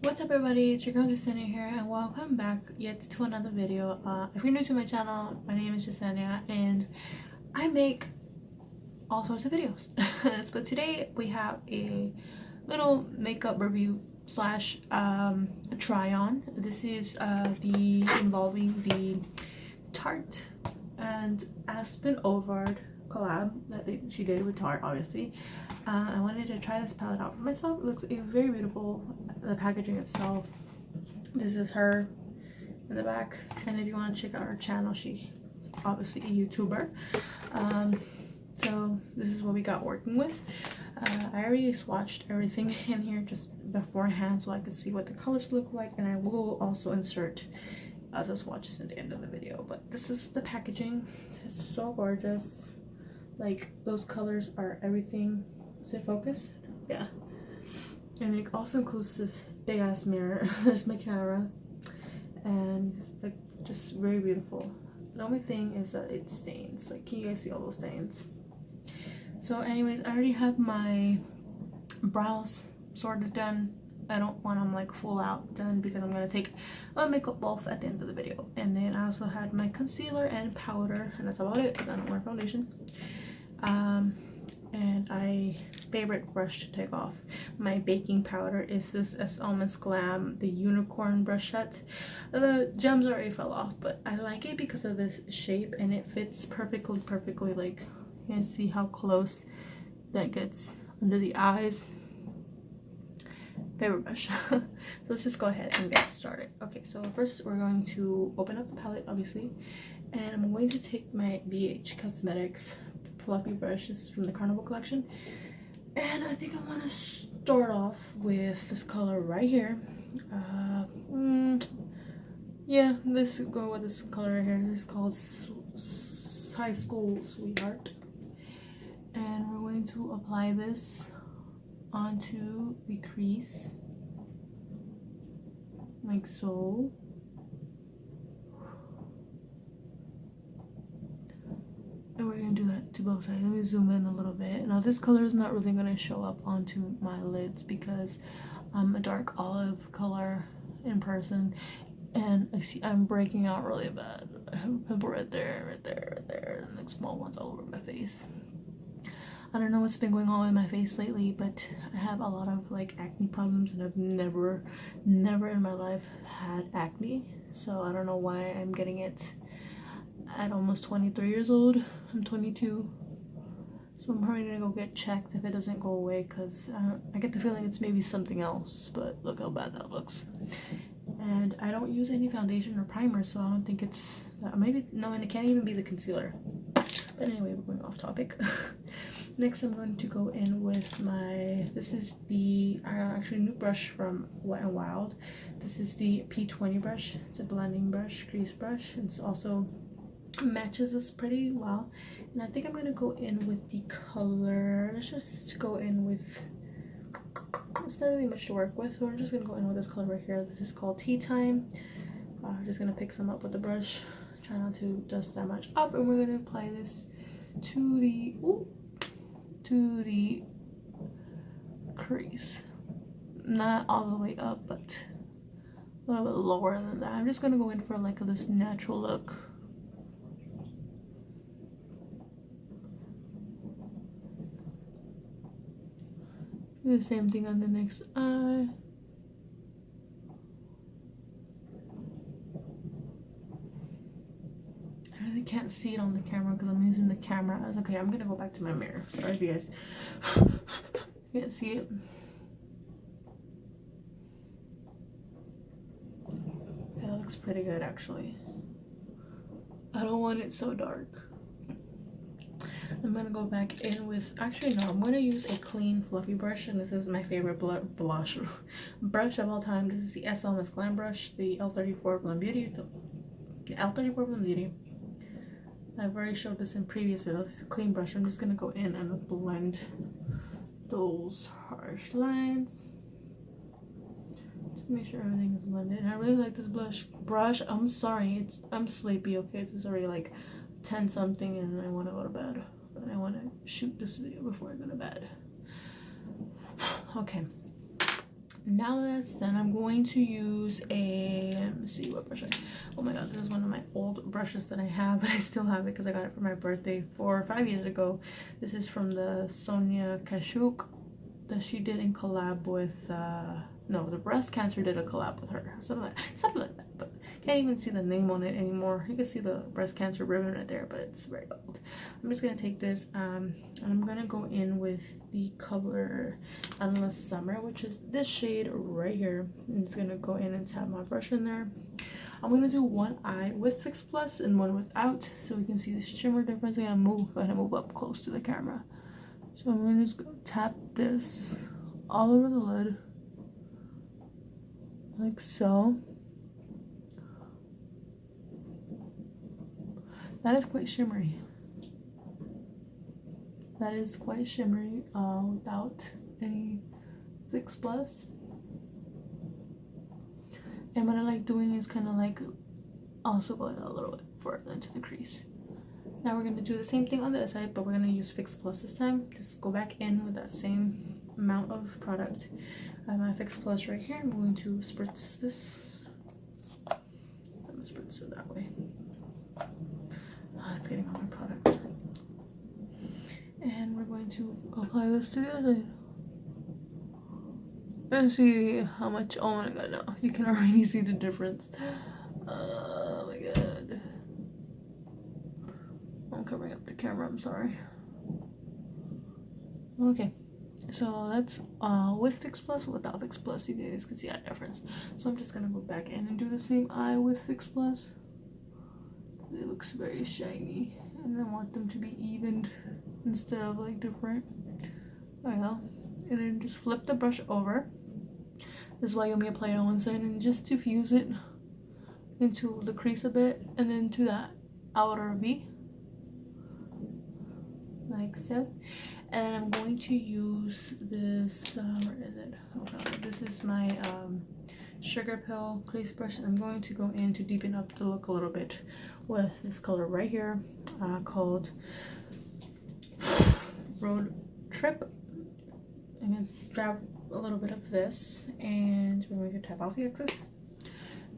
What's up everybody, it's your girl Jasenia here and welcome back yet to another video. If you're new to my channel, my name is Jasenia and I make all sorts of videos. But today we have a little makeup review slash try on. This is involving the Tarte and Aspyn Ovard collab that she did with Tarte, obviously. I wanted to try this palette out for myself. It looks very beautiful. The packaging itself. This is her in the back, and if you want to check out her channel, she's obviously a YouTuber. So this is what we got working with. I already swatched everything in here just beforehand so I could see what the colors look like, and I will also insert the swatches at the end of the video. But this is the packaging. It's so gorgeous. Like, those colors are everything. Is it focused? Yeah. And it also includes this big ass mirror. There's my camera, and it's like just very beautiful. The only thing is that it stains. Like, can you guys see all those stains? So anyways, I already have my brows sort of done. I don't want them like full out done because I'm gonna take a makeup off at the end of the video. And then I also had my concealer and powder, and that's about it because I don't wear foundation. And my favorite brush to take off my baking powder is this Almonds Glam, the unicorn brush set. The gems already fell off, but I like it because of this shape, and it fits perfectly. Like, you can see how close that gets under the eyes. Favorite brush. So let's just go ahead and get started. Okay, so first we're going to open up the palette, obviously, and I'm going to take my BH Cosmetics fluffy brush. This is from the Carnival collection, and I think I want to start off with this color right here. Yeah, let's go with this color right here. This is called High School Sweetheart, and we're going to apply this onto the crease like so. And we're going to do that to both sides. Let me zoom in a little bit. Now this color is not really going to show up onto my lids because I'm a dark olive color in person, and I'm breaking out really bad. I have a pimple right there, and like small ones all over my face. I don't know what's been going on with my face lately, but I have a lot of like acne problems, and I've never in my life had acne. So I don't know why I'm getting it at almost 23 years old. I'm 22, so I'm probably gonna go get checked if it doesn't go away, because I get the feeling it's maybe something else. But look how bad that looks. And I don't use any foundation or primer, so I don't think it's maybe no, and it can't even be the concealer. But anyway, we're going off topic. Next, I'm going to go in with this is the actually new brush from Wet n Wild. This is the P20 brush. It's a blending brush, crease brush. It's also matches this pretty well, and I think I'm gonna go in with the color. Let's just go in with, it's not really much to work with, so we're just gonna go in with this color right here. This is called Tea Time. I'm just gonna pick some up with the brush, try not to dust that much up, and we're gonna apply this to the crease, not all the way up, but a little bit lower than that. I'm just gonna go in for like this natural look. Do the same thing on the next eye. I really can't see it on the camera because I'm using the camera as, okay, I'm gonna go back to my mirror. Sorry if you guys can't see it. That looks pretty good, actually. I don't want it so dark. I'm gonna go back in with, actually no, I'm gonna use a clean fluffy brush, and this is my favorite blush brush of all time. This is the Almonds Glam brush, the L34 Blend Beauty. L34 Blend Beauty. I've already showed this in previous videos. It's a clean brush. I'm just gonna go in and blend those harsh lines. Just to make sure everything is blended. And I really like this brush. I'm sorry, I'm sleepy, okay? It's already like 10 something and I want to go to bed. And I want to shoot this video before I go to bed. Okay. Now that's done, I'm going to use a, let me see what brush oh my god, this is one of my old brushes that I have, but I still have it because I got it for my birthday 4 or 5 years ago. This is from the Sonia Kashuk that she did in collab with no, the breast cancer did a collab with her, something like that, but can't even see the name on it anymore. You can see the breast cancer ribbon right there, but it's very old. I'm just gonna take this and I'm gonna go in with the color Endless Summer, which is this shade right here. I'm just gonna go in and tap my brush in there. I'm gonna do one eye with Fix Plus and one without, so we can see the shimmer difference. I'm gonna move up close to the camera. So I'm gonna just tap this all over the lid, like so. That is quite shimmery. That is quite shimmery without any Fix Plus. And what I like doing is kind of like also going a little bit further into the crease. Now we're going to do the same thing on the other side, but we're going to use Fix Plus this time. Just go back in with that same amount of product. I have my Fix Plus right here. I'm going to spritz this. I'm going to spritz it that way. Oh, it's getting on my products. And we're going to apply this to the other side. And see how much, oh my god, no. You can already see the difference. Oh my god. I'm covering up the camera, I'm sorry. Okay, so that's with Fix Plus, without Fix Plus. You guys can see that difference. So I'm just gonna go back in and do the same eye with Fix Plus. It looks very shiny, and I want them to be evened instead of like different. There you go. And then just flip the brush over. This is why you want me to apply it on one side and just diffuse it into the crease a bit, and then to that outer V, like so. And I'm going to use this, where is it? Okay, this is my Sugar Pill crease brush, and I'm going to go in to deepen up the look a little bit with this color right here called Road Trip. I'm going to grab a little bit of this and we're going to tap off the excess.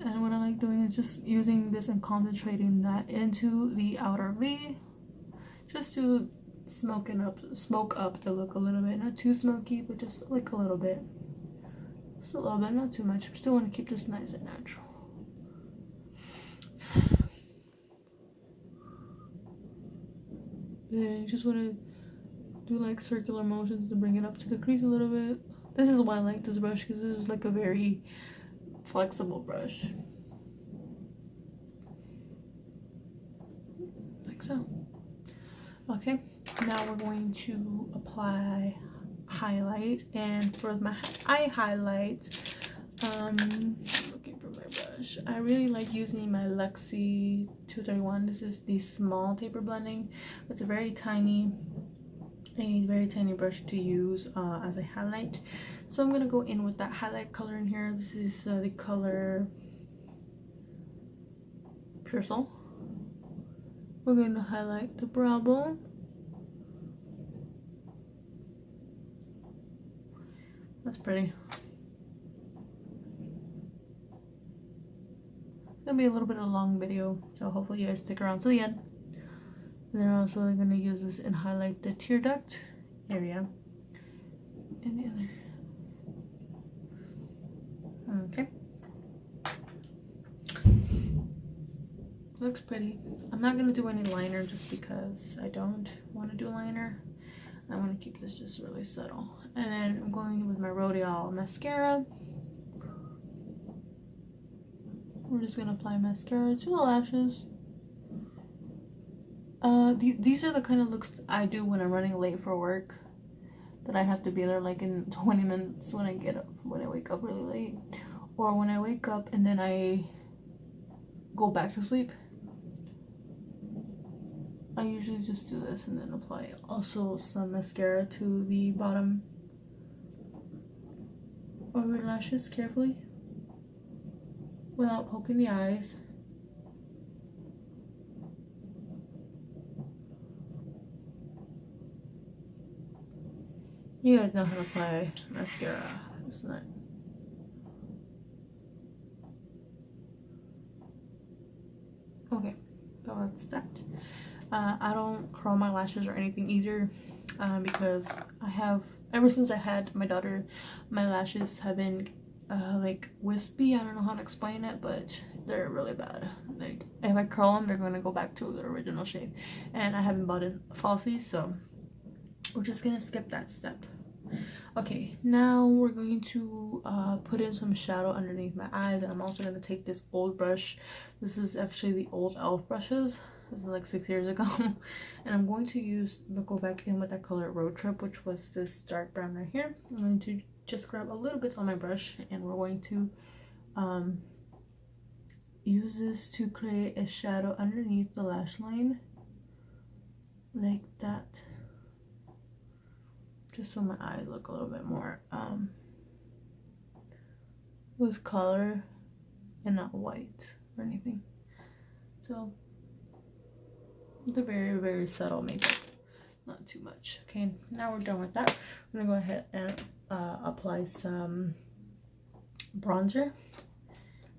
And what I like doing is just using this and concentrating that into the outer V, just to smoke up the look a little bit. Not too smoky, but just like a little bit. Just a little bit, not too much. I still want to keep this nice and natural. Then you just want to do like circular motions to bring it up to the crease a little bit. This is why I like this brush, because this is like a very flexible brush. Like so. Okay, now we're going to apply highlight, and for my eye highlight, looking for my brush, I really like using my Luxie 231. This is the small taper blending. It's a very tiny brush to use as a highlight. So I'm gonna go in with that highlight color in here. This is the color Pure Soul. We're going to highlight the brow bone. That's pretty. It's gonna be a little bit of a long video, so hopefully you guys stick around to the end. And then also I'm gonna use this and highlight the tear duct area and the other. Okay. Looks pretty. I'm not gonna do any liner just because I don't want to do liner. I want to keep this just really subtle. And then I'm going with my Rodial mascara. We're just gonna apply mascara to the lashes. These are the kind of looks I do when I'm running late for work, that I have to be there like in 20 minutes when I wake up really late, or when I wake up and then I go back to sleep. I usually just do this and then apply also some mascara to the bottom of your lashes carefully without poking the eyes. You guys know how to apply mascara. It's not Okay, so that's that. I don't curl my lashes or anything either, because I have, ever since I had my daughter, my lashes have been like wispy. I don't know how to explain it, but they're really bad. Like if I curl them, they're going to go back to their original shape, and I haven't bought in falsies, so we're just gonna skip that step. Okay, now we're going to put in some shadow underneath my eyes, and I'm also going to take this old brush. This is actually the old elf brushes. This is like 6 years ago. And I'm going to go back in with that color Road Trip, which was this dark brown right here. I'm going to just grab a little bit on my brush, and we're going to use this to create a shadow underneath the lash line, like that. Just so my eyes look a little bit more with color and not white or anything. So it's a very, very subtle makeup, not too much. Okay, now we're done with that. I'm gonna go ahead and apply some bronzer.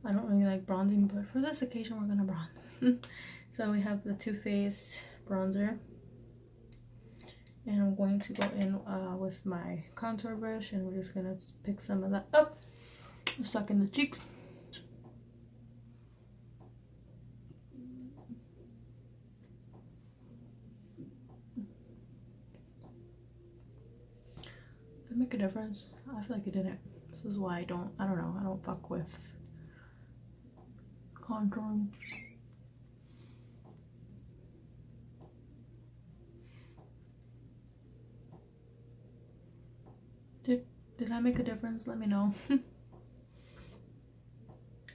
I don't really like bronzing, but for this occasion we're gonna bronze. So we have the Too Faced bronzer, and I'm going to go in with my contour brush, and we're just gonna pick some of that up, stuck in the cheeks. Did it make a difference? I feel like it didn't. This is why I don't know, I don't fuck with contouring. Did I make a difference? Let me know. I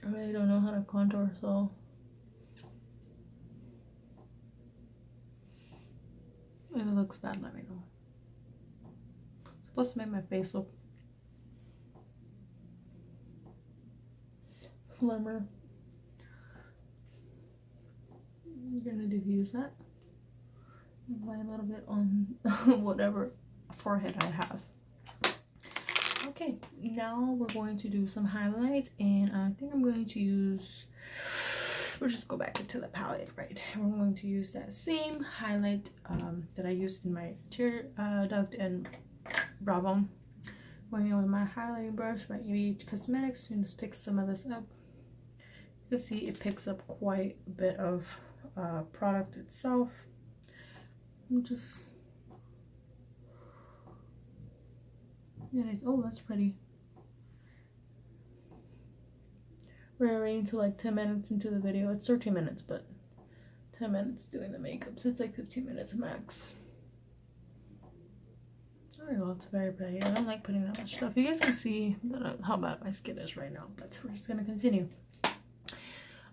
really don't know how to contour, so if it looks bad, let me know. It's supposed to make my face look slimmer. I'm gonna diffuse that. Apply a little bit on whatever forehead I have. Okay, now we're going to do some highlights, and I think I'm going to use, we'll just go back into the palette, right? We're going to use that same highlight that I used in my tear duct and brow bone. Going in with my highlighting brush by ABH Cosmetics, and just pick some of this up. You can see it picks up quite a bit of product itself. I'm just, oh, that's pretty. We're already into like 10 minutes into the video. It's 13 minutes, but 10 minutes doing the makeup, so it's like 15 minutes max. There we go, it's very pretty. I don't like putting that much stuff. You guys can see how bad my skin is right now, but we're just gonna continue.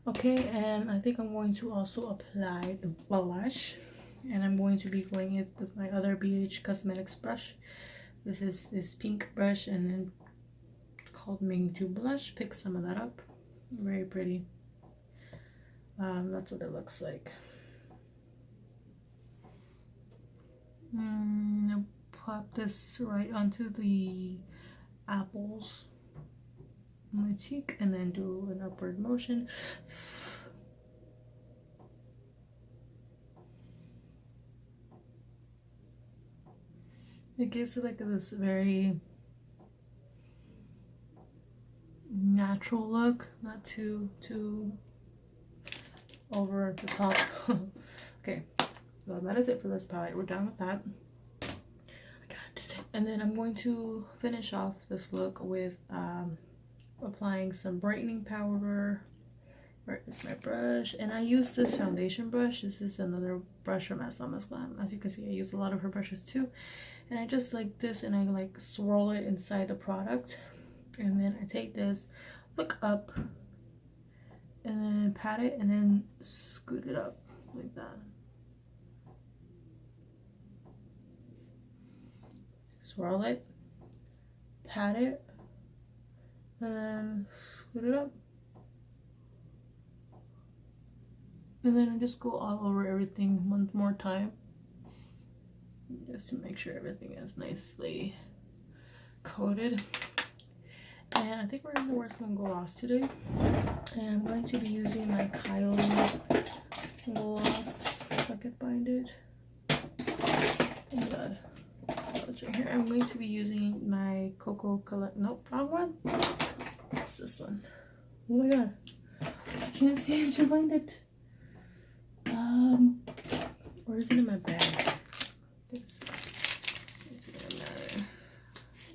Okay, and I think I'm going to also apply the blush, and I'm going to be going in with my other BH Cosmetics brush. This is this pink brush, and then it's called Mingju Blush. Pick some of that up. Very pretty. That's what it looks like. I'll pop this right onto the apples on my cheek, and then do an upward motion. It gives it like this very natural look, not too over the top. Okay, so that is it for this palette. We're done with that. And then I'm going to finish off this look with applying some brightening powder. Where is my brush? And I use this foundation brush. This is another brush from Aspyn. As you can see, I use a lot of her brushes too. And I just like this, and I like swirl it inside the product, and then I take this, look up, and then pat it, and then scoot it up like that. Swirl it, pat it, and then scoot it up. And then I just go all over everything one more time, just to make sure everything is nicely coated. And I think we're gonna wear some gloss today. And I'm going to be using my Kylie gloss, if I could find it. Oh my god. Oh, it's right here. I'm going to be using my Cocoa Color. Nope, wrong one. It's this one. Oh my god. I can't see it to find it. Where is it in my bag? It's gonna matter.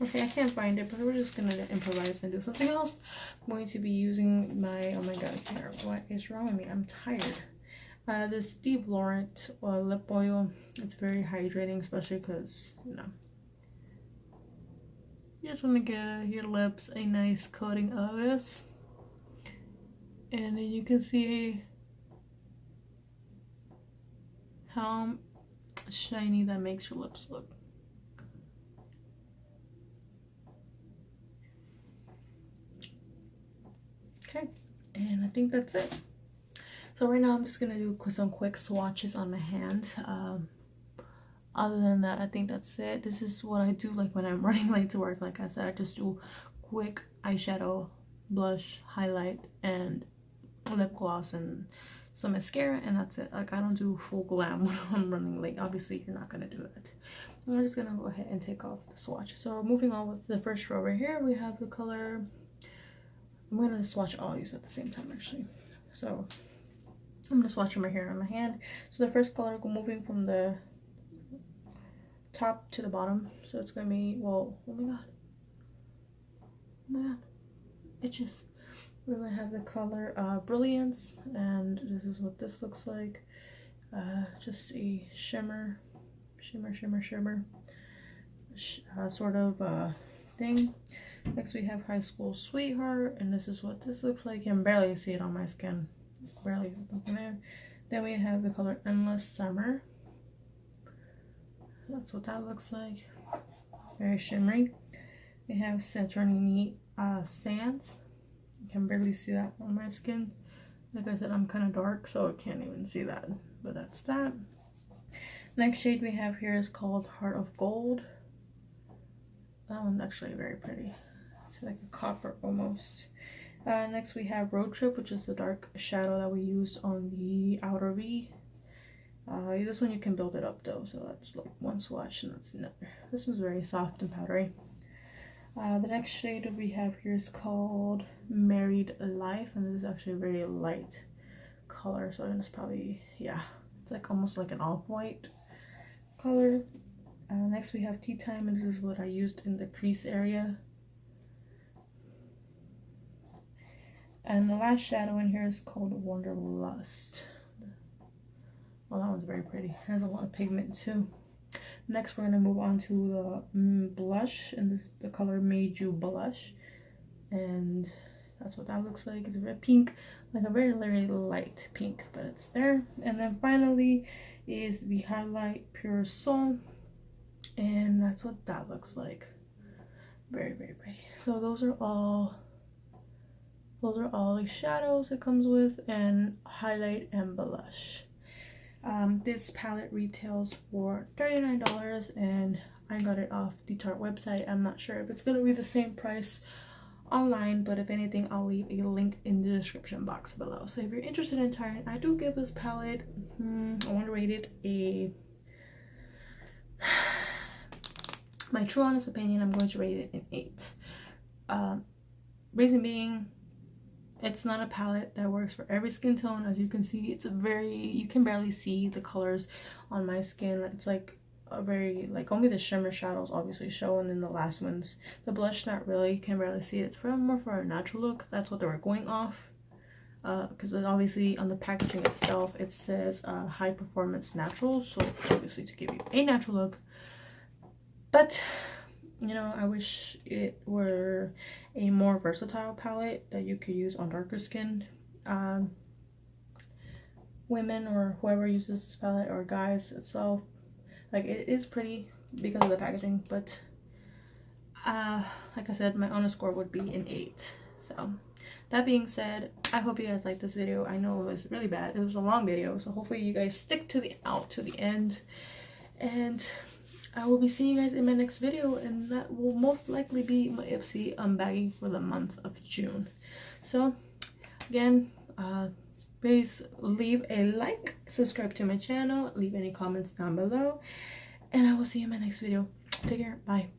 Okay, I can't find it, but we're just gonna improvise and do something else. I'm going to be using my, oh my god, what is wrong with me? I'm tired. This Steve Laurent lip oil. It's very hydrating, especially because, you know, you just want to give your lips a nice coating of this. And then you can see how shiny that makes your lips look. Okay, and I think that's it. So right now I'm just gonna do some quick swatches on my hand. Other than that, I think that's it. This is what I do like when I'm running late to work. Like I said, I just do quick eyeshadow, blush, highlight, and lip gloss and some mascara, and that's it. Like I don't do full glam when I'm running late. Obviously you're not gonna do that. I'm just gonna go ahead and take off the swatch. So moving on with the first row right here, we have the color. I'm gonna swatch all these at the same time actually. So I'm gonna swatch them right here on my hand. So the first color, moving from the top to the bottom. So it's gonna be, well, oh my god. Oh my god. Itches. We're gonna have the color Brilliance, and this is what this looks like. Just a shimmer sort of thing. Next we have High School Sweetheart, and this is what this looks like. You can barely see it on my skin, barely nothing there. Then we have the color Endless Summer. That's what that looks like, very shimmery. We have Santorini Sands. You can barely see that on my skin. Like I said, I'm kind of dark, so I can't even see that, but that's that. Next shade we have here is called Heart of Gold. That one's actually very pretty. It's like a copper almost. Next we have Road Trip, which is the dark shadow that we used on the outer V. This one you can build it up though, so that's like one swatch and that's another. This one's very soft and powdery. The next shade we have here is called Married Life, and this is actually a very light color, so it's probably, yeah, it's like almost like an off-white color. Next we have Tea Time, and this is what I used in the crease area. And the last shadow in here is called Wanderlust. Well, that one's very pretty. It has a lot of pigment too. Next we're going to move on to the blush, and this is the color Made You Blush, and that's what that looks like. It's very pink, like a very, very light pink, but it's there. And then finally is the highlight Pure Soul, and that's what that looks like. Very, very pretty. So those are all the shadows it comes with, and highlight and blush. This palette retails for $39, and I got it off the Tarte website. I'm not sure if it's gonna be the same price online, but if anything, I'll leave a link in the description box below. So if you're interested in Tarte, I do give this palette, I want to rate it a, my true honest opinion, I'm going to rate it an 8. Reason being, it's not a palette that works for every skin tone. As you can see, it's a very, you can barely see the colors on my skin. It's like a very, like only the shimmer shadows obviously show, and then the last ones, the blush, not really, you can barely see it. It's more for a natural look. That's what they were going off, because obviously on the packaging itself it says high performance natural, so obviously to give you a natural look. But you know, I wish it were a more versatile palette that you could use on darker skin women, or whoever uses this palette, or guys itself. Like, it is pretty because of the packaging, but like I said, my honest score would be an 8. So that being said, I hope you guys liked this video. I know it was really bad. It was a long video, so hopefully you guys stick to the end, and I will be seeing you guys in my next video, and that will most likely be my Ipsy unbagging for the month of June. So again, please leave a like, subscribe to my channel, leave any comments down below, and I will see you in my next video. Take care. Bye.